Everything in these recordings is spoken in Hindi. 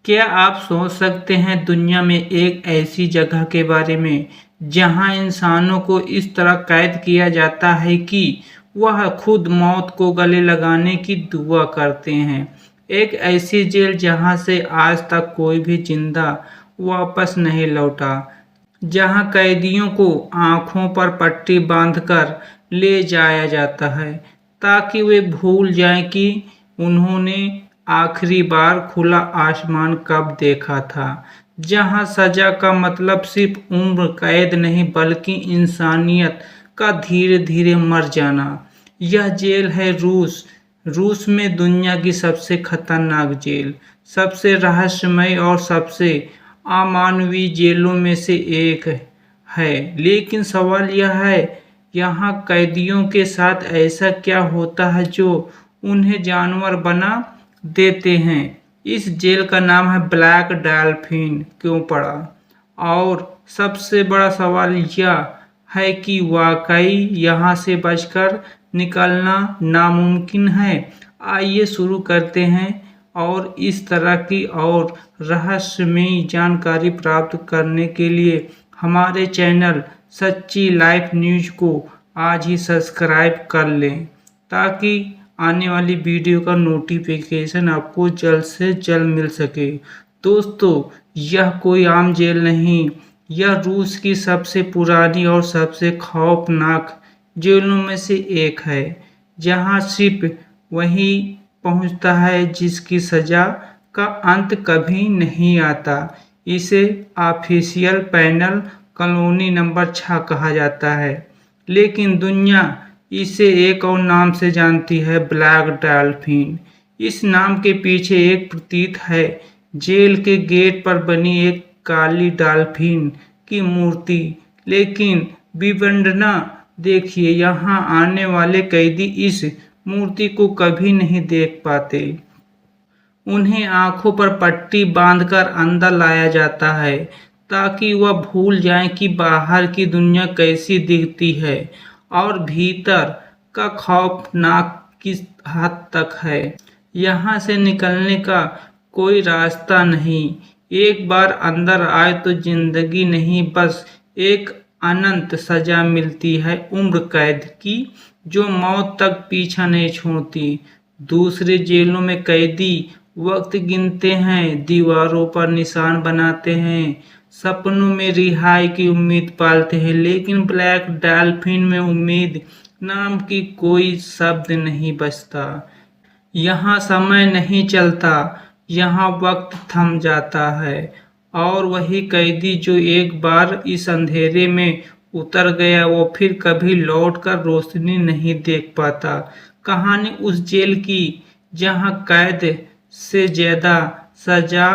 क्या आप सोच सकते हैं दुनिया में एक ऐसी जगह के बारे में जहां इंसानों को इस तरह कैद किया जाता है कि वह खुद मौत को गले लगाने की दुआ करते हैं। एक ऐसी जेल जहां से आज तक कोई भी जिंदा वापस नहीं लौटा, जहां कैदियों को आंखों पर पट्टी बांधकर ले जाया जाता है ताकि वे भूल जाएं कि उन्होंने आखिरी बार खुला आसमान कब देखा था। जहां सजा का मतलब सिर्फ उम्र कैद नहीं बल्कि इंसानियत का धीरे धीरे मर जाना। यह जेल है रूस। रूस में दुनिया की सबसे खतरनाक जेल, सबसे रहस्यमय और सबसे अमानवीय जेलों में से एक है। लेकिन सवाल यह है, यहाँ कैदियों के साथ ऐसा क्या होता है जो उन्हें जानवर बना देते हैं। इस जेल का नाम है ब्लैक डॉल्फिन क्यों पड़ा, और सबसे बड़ा सवाल यह है कि वाकई यहाँ से बचकर निकलना नामुमकिन है। आइए शुरू करते हैं, और इस तरह की और रहस्यमयी जानकारी प्राप्त करने के लिए हमारे चैनल सच्ची लाइफ न्यूज को आज ही सब्सक्राइब कर लें ताकि आने वाली वीडियो का नोटिफिकेशन आपको जल्द से जल्द मिल सके। दोस्तों, यह कोई आम जेल नहीं, यह रूस की सबसे पुरानी और सबसे खौफनाक जेलों में से एक है, जहां सिर्फ वही पहुंचता है जिसकी सजा का अंत कभी नहीं आता। इसे ऑफिशियल पैनल कॉलोनी नंबर 6 कहा जाता है, लेकिन दुनिया इसे एक और नाम से जानती है, ब्लैक डॉल्फिन। इस नाम के पीछे एक प्रतीक है, जेल के गेट पर बनी एक काली डॉल्फिन की मूर्ति। लेकिन विडंबना देखिए, यहाँ आने वाले कैदी इस मूर्ति को कभी नहीं देख पाते। उन्हें आंखों पर पट्टी बांधकर अंदर लाया जाता है ताकि वह भूल जाएं कि बाहर की दुनिया कैसी दिखती है और भीतर का खौफनाक किस हद तक है। यहाँ से निकलने का कोई रास्ता नहीं। एक बार अंदर आए तो जिंदगी नहीं, बस एक अनंत सजा मिलती है, उम्र कैद की, जो मौत तक पीछा नहीं छोड़ती। दूसरे जेलों में कैदी वक्त गिनते हैं, दीवारों पर निशान बनाते हैं, सपनों में रिहाई की उम्मीद पालते हैं, लेकिन ब्लैक डॉल्फिन में उम्मीद नाम की कोई शब्द नहीं बचता। यहाँ समय नहीं चलता, यहाँ वक्त थम जाता है, और वही कैदी जो एक बार इस अंधेरे में उतर गया वो फिर कभी लौटकर रोशनी नहीं देख पाता। कहानी उस जेल की जहाँ कैद से ज्यादा सजा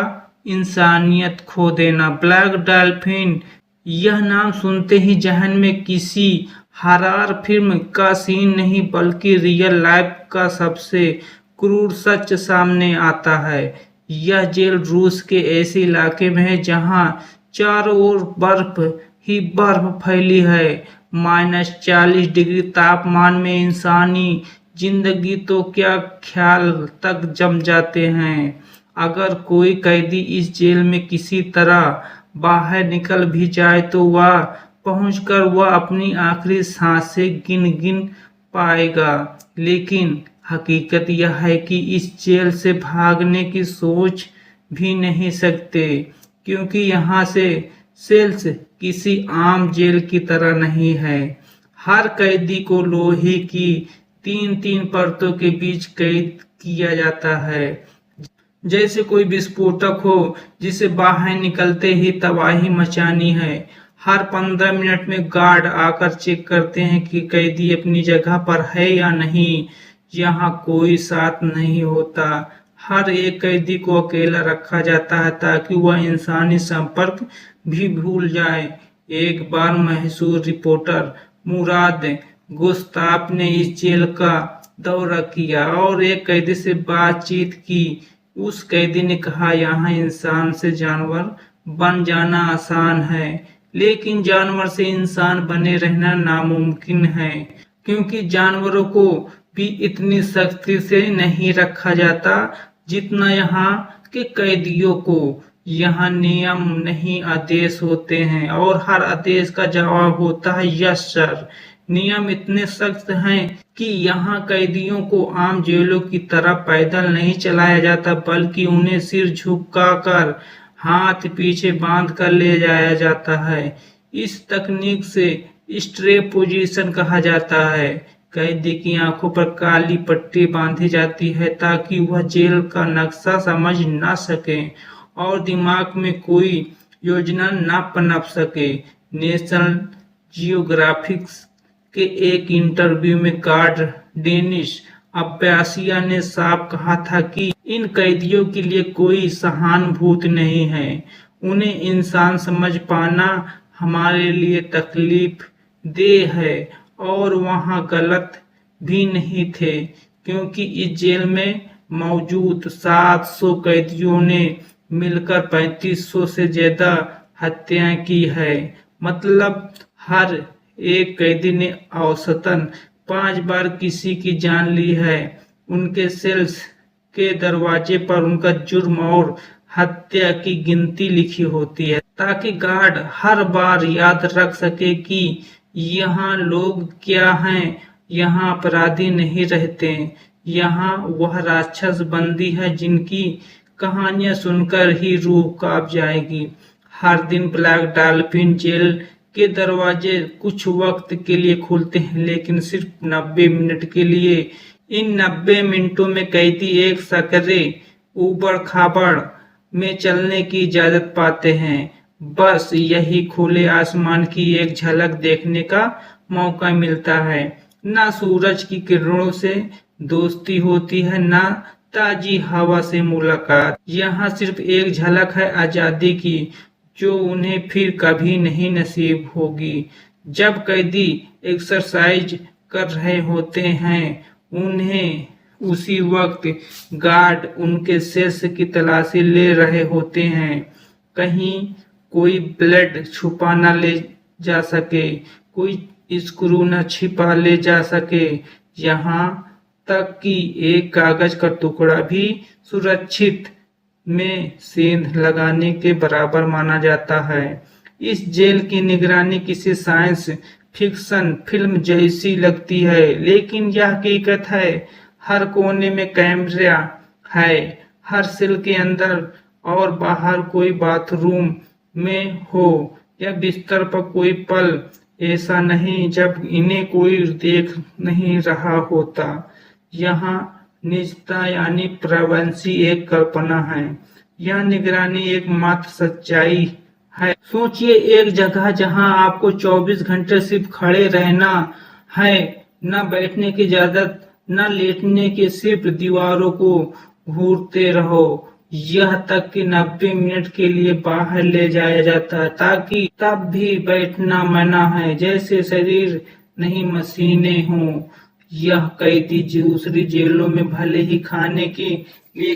इंसानियत खो देना। ब्लैक डॉल्फिन, यह नाम सुनते ही जहन में किसी हॉरर फिल्म का सीन नहीं बल्कि रियल लाइफ का सबसे क्रूर सच सामने आता है। यह जेल रूस के ऐसे इलाके में है जहां चारों ओर बर्फ ही बर्फ फैली है। -40 डिग्री तापमान में इंसानी जिंदगी तो क्या ख्याल तक जम जाते हैं। अगर कोई कैदी इस जेल में किसी तरह बाहर निकल भी जाए तो वह पहुंचकर वह अपनी आखिरी सांसें गिन गिन पाएगा। लेकिन हकीकत यह है कि इस जेल से भागने की सोच भी नहीं सकते, क्योंकि यहाँ से सेल्स किसी आम जेल की तरह नहीं है। हर कैदी को लोहे की 3-3 परतों के बीच कैद किया जाता है, जैसे कोई विस्फोटक हो जिसे बाहर निकलते ही तबाही मचानी है। हर 15 मिनट में गार्ड आकर चेक करते हैं कि कैदी अपनी जगह पर है या नहीं। यहाँ कोई साथ नहीं होता, हर एक कैदी को अकेला रखा जाता है ताकि वह इंसानी संपर्क भी भूल जाए। एक बार मशहूर रिपोर्टर मुराद गुस्ताफ ने इस जेल का दौरा किया और एक कैदी से बातचीत की। उस कैदी ने कहा, यहाँ इंसान से जानवर बन जाना आसान है, लेकिन जानवर से इंसान बने रहना नामुमकिन है, क्योंकि जानवरों को भी इतनी सख्ती से नहीं रखा जाता जितना यहाँ कि कैदियों को यहाँ नियम नहीं आदेश होते हैं और हर आदेश का जवाब होता है यस सर। नियम इतने सख्त हैं कि यहाँ कैदियों को आम जेलों की तरह पैदल नहीं चलाया जाता, बल्कि उन्हें सिर झुकाकर हाथ पीछे बांध कर ले जाया जाता है। इस तकनीक से स्ट्रेप पोजीशन कहा जाता है। कैदी की आंखों पर काली पट्टी बांधी जाती है ताकि वह जेल का नक्शा समझ न सके और दिमाग में कोई योजना न पनप सके। नेशनल जियोग्राफिक्स के एक इंटरव्यू में गार्ड डेनिस अब्बासिया ने साफ कहा था कि इन कैदियों के लिए कोई सहानुभूति नहीं है। उन्हें इंसान समझ पाना हमारे लिए तकलीफ देह है और वहाँ गलत भी नहीं थे, क्योंकि इस जेल में मौजूद 700 कैदियों ने मिलकर 3500 से ज्यादा हत्याएं की है। मतलब हर एक कैदी ने औसतन 5 बार किसी की जान ली है। उनके सेल्स के दरवाजे पर उनका जुर्म और हत्या की गिनती लिखी होती है ताकि गार्ड हर बार याद रख सके कि यहाँ लोग क्या हैं। यहाँ अपराधी नहीं रहते, यहाँ वह राक्षस बंदी है जिनकी कहानियां सुनकर ही रूह कांप जाएगी। हर दिन ब्लैक डॉल्फिन जेल के दरवाजे कुछ वक्त के लिए खुलते हैं, लेकिन सिर्फ 90 मिनट के लिए। इन 90 मिनटों में कैदी एक सकरे ऊबड़ खाबड़ में चलने की इजाजत पाते हैं। बस यही खुले आसमान की एक झलक देखने का मौका मिलता है। ना सूरज की किरणों से दोस्ती होती है, ना ताजी हवा से मुलाकात। यहाँ सिर्फ एक झलक है आजादी की, जो उन्हें फिर कभी नहीं नसीब होगी। जब कैदी एक्सरसाइज कर रहे होते हैं, उन्हें उसी वक्त गार्ड उनके सेल्स की तलाशी ले रहे होते हैं, कहीं कोई ब्लेड छुपा न ले जा सके, कोई स्क्रू न छिपा ले जा सके, यहाँ तक कि एक कागज का टुकड़ा भी सुरक्षित में सेंध लगाने के बराबर माना जाता है। इस जेल की निगरानी किसी साइंस फिक्शन फिल्म जैसी लगती है, लेकिन यह हकीकत है। हर कोने में कैमरा है, हर सेल के अंदर और बाहर, कोई बाथरूम में हो या बिस्तर पर, कोई पल ऐसा नहीं जब इन्हें कोई देख नहीं रहा होता। यहाँ निजता यानी प्राइवेसी एक कल्पना है, यह निगरानी एकमात्र सच्चाई है। सोचिए एक जगह जहां आपको 24 घंटे सिर्फ खड़े रहना है, न बैठने की इजाजत, न लेटने की, सिर्फ दीवारों को घूरते रहो। यह तक कि 90 मिनट के लिए बाहर ले जाया जाता है, ताकि तब भी बैठना मना है, जैसे शरीर नहीं मशीनें हों। यह कैदी दूसरी जेलों में भले ही खाने के लिए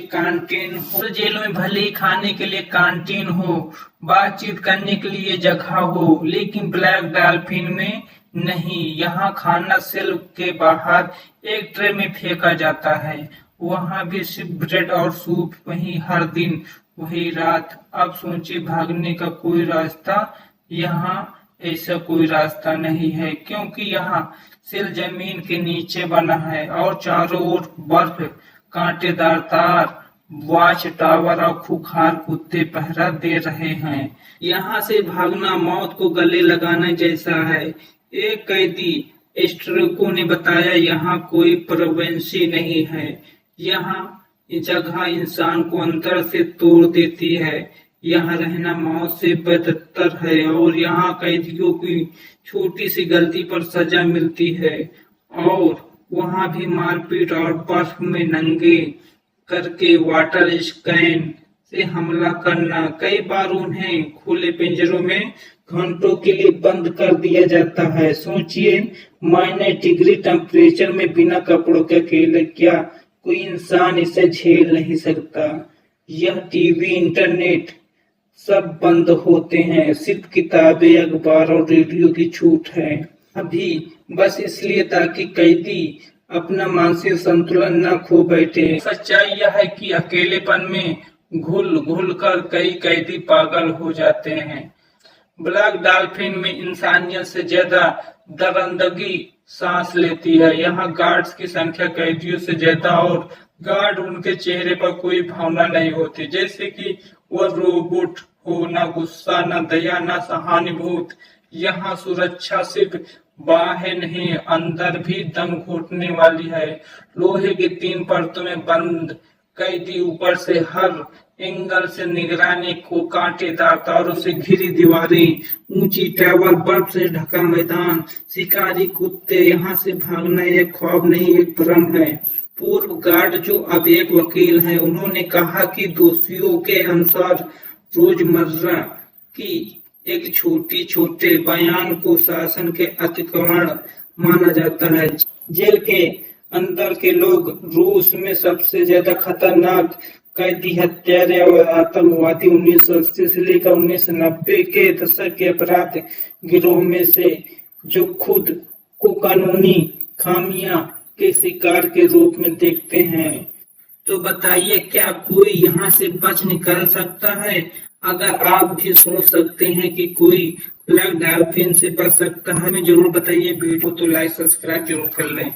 कैंटीन हो, बातचीत करने के लिए जगह हो, लेकिन ब्लैक डॉल्फिन में नहीं। यहाँ खाना सेल के बाहर एक ट्रे में फेंका जाता है। वहाँ भी सिर्फ ब्रेड और सूप, वही हर दिन, वही रात। अब सोचिए भागने का कोई रास्ता? यहाँ ऐसा कोई रास्ता नहीं है, क्योंकि यहाँ सेल जमीन के नीचे बना है और चारों ओर बर्फ, कांटेदार तार, वॉच टावर और खुखार कुत्ते पहरा दे रहे हैं। यहाँ से भागना मौत को गले लगाना जैसा है। एक कैदी एस्ट्रोको ने बताया, यहाँ कोई प्राइवेसी नहीं है, यहाँ जगह इंसान को अंदर से तोड़ देती है। यहाँ रहना मौत से बदतर है और यहाँ कैदियों की छोटी सी गलती पर सजा मिलती है। और वहाँ भी मारपीट और बर्फ में नंगे करके वाटर स्कैन से हमला करना। कई बार उन्हें खुले पिंजरों में घंटों के लिए बंद कर दिया जाता है। सोचिए -डिग्री टेम्परेचर में बिना कपड़ों के अकेले, क्या कोई इंसान इसे झेल नहीं सकता। यह टीवी, इंटरनेट सब बंद होते हैं, सिर्फ किताबें, अखबार और रेडियो की छूट है। अभी बस इसलिए ताकि कैदी अपना मानसिक संतुलन न खो बैठे। सच्चाई यह है कि अकेलेपन में घुल घुल कर कई कैदी पागल हो जाते हैं। ब्लैक डॉल्फिन में इंसानियत से ज्यादा दरिंदगी सांस लेती है। यहाँ गार्ड्स की संख्या कैदियों से ज्यादा और गार्ड उनके चेहरे पर कोई भावना नहीं होती, जैसे कि वह रोबोट हो, ना गुस्सा, ना दया, ना सहानुभूति। यहाँ सुरक्षा सिर्फ बाहर नहीं, अंदर भी दम घुटने वाली है। लोहे की 3 परतों में बंद कैदी ऊपर से हर एंगल से निगरानी को, कांटेदार तारों से घिरी दीवारें, ऊंची टावर, बर्फ से ढका मैदान, शिकारी कुत्ते। यहाँ से भागना एक ख्वाब नहीं, एक भ्रम है। पूर्व गार्ड जो अब एक वकील हैं, उन्होंने कहा कि दोषियों के अनुसार रोजमर्रा की एक छोटे बयान को शासन के अतिक्रमण माना जाता है। जेल के अंदर के लोग रूस में सबसे ज्यादा खतरनाक कैदी, हत्यारे और आतंकवादी 1980 से लेकर 1990 के दशक के अपराध गिरोह में से, जो खुद को कानूनी खामियां के शिकार के रूप में देखते हैं। तो बताइए, क्या कोई यहाँ से बच निकल सकता है? अगर आप भी सोच सकते हैं कि कोई ब्लैक डॉल्फिन से बच सकता है, हमें जरूर बताइए। वीडियो तो लाइक सब्सक्राइब जरूर कर लें।